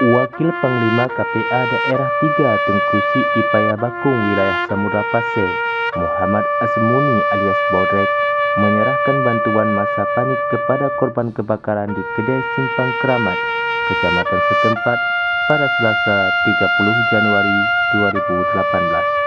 Wakil Panglima KPA Daerah 3 Tengku Syek di Payabakung, wilayah Samudra Pasir, Muhammad Azmuni alias Bodrek, menyerahkan bantuan masa panik kepada korban kebakaran di Kedai Simpang Keramat, Kecamatan setempat pada Selasa 30 Januari 2018.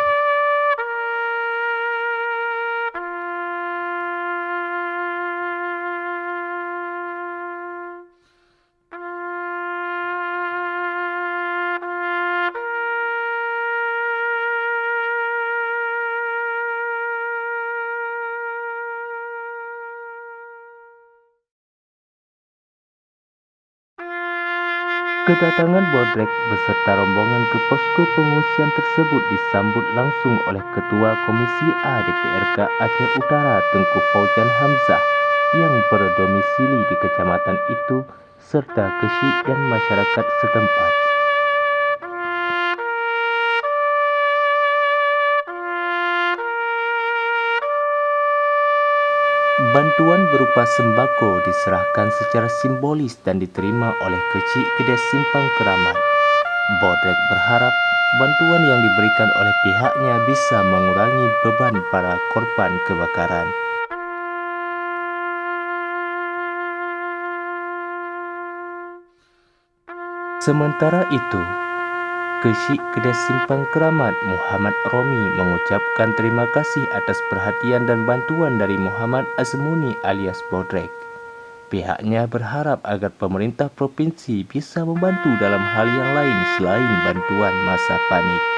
Kedatangan Bodrek beserta rombongan ke posko pengungsian tersebut disambut langsung oleh Ketua Komisi A DPRK Aceh Utara Tengku Faujan Hamzah yang berdomisili di kecamatan itu serta Kesyik dan masyarakat setempat. Bantuan berupa sembako diserahkan secara simbolis dan diterima oleh Kecik Kedai Simpang Keramat. Bodrek berharap bantuan yang diberikan oleh pihaknya bisa mengurangi beban para korban kebakaran. Sementara itu, Kesyik Kedai Simpang Keramat Muhammad Romi mengucapkan terima kasih atas perhatian dan bantuan dari Muhammad Azmuni alias Bodrek. Pihaknya berharap agar pemerintah provinsi bisa membantu dalam hal yang lain selain bantuan masa panik.